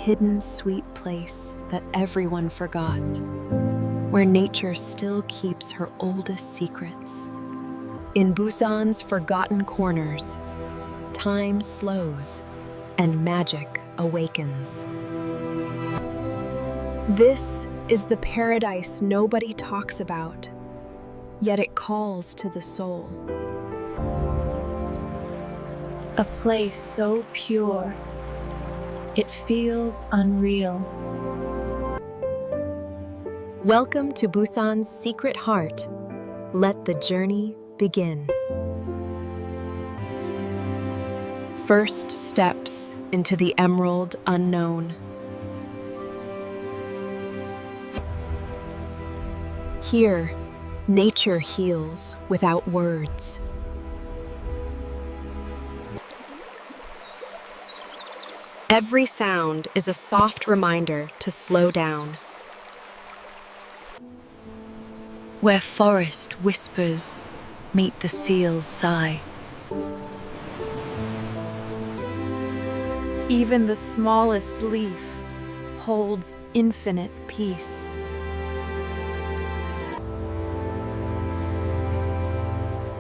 hidden, sweet place that everyone forgot, where nature still keeps her oldest secrets. In Busan's forgotten corners, time slows and magic awakens. This is the paradise nobody talks about, yet it calls to the soul. A place so pure, it feels unreal. Welcome to Busan's secret heart. Let the journey begin. First steps into the emerald unknown. Here, nature heals without words. Every sound is a soft reminder to slow down. Where forest whispers meet the seal's sigh. Even the smallest leaf holds infinite peace.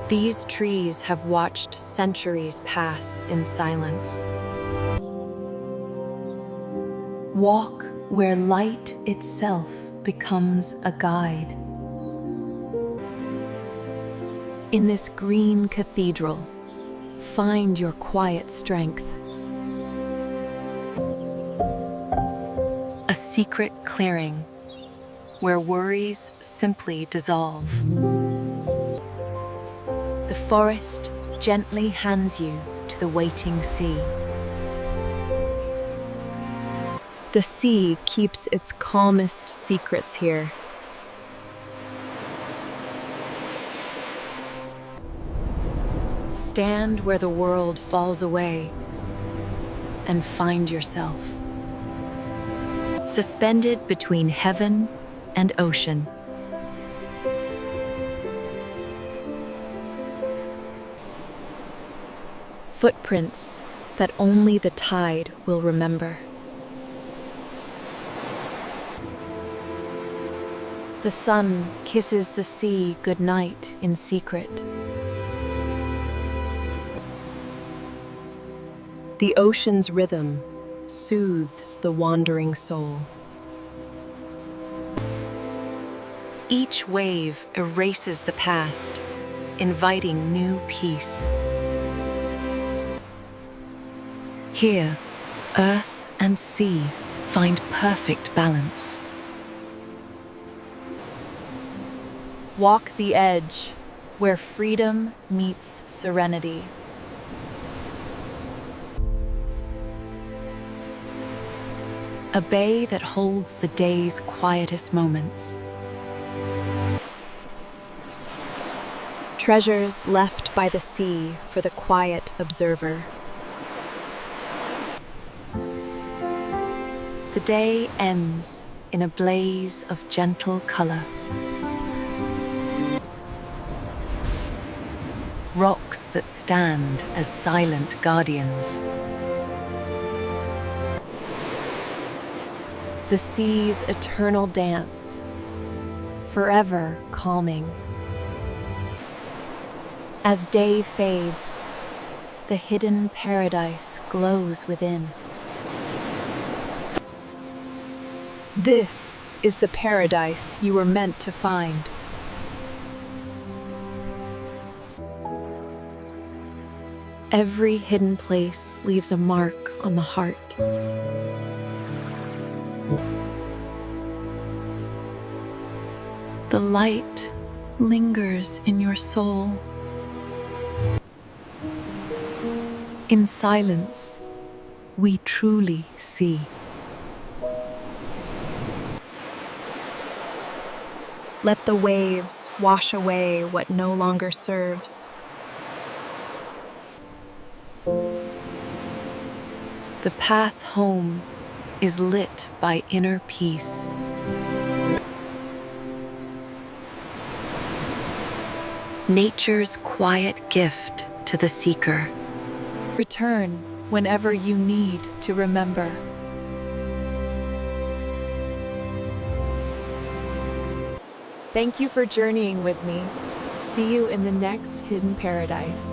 These trees have watched centuries pass in silence. Walk where light itself becomes a guide. In this green cathedral, find your quiet strength. A secret clearing where worries simply dissolve. The forest gently hands you to the waiting sea. The sea keeps its calmest secrets here. Stand where the world falls away and find yourself. Suspended between heaven and ocean. Footprints that only the tide will remember. The sun kisses the sea goodnight in secret. The ocean's rhythm soothes the wandering soul. Each wave erases the past, inviting new peace. Here, earth and sea find perfect balance. Walk the edge, where freedom meets serenity. A bay that holds the day's quietest moments. Treasures left by the sea for the quiet observer. The day ends in a blaze of gentle color. Rocks that stand as silent guardians. The sea's eternal dance, forever calming. As day fades, the hidden paradise glows within. This is the paradise you were meant to find. Every hidden place leaves a mark on the heart. The light lingers in your soul. In silence, we truly see. Let the waves wash away what no longer serves. The path home is lit by inner peace. Nature's quiet gift to the seeker. Return whenever you need to remember. Thank you for journeying with me. See you in the next hidden paradise.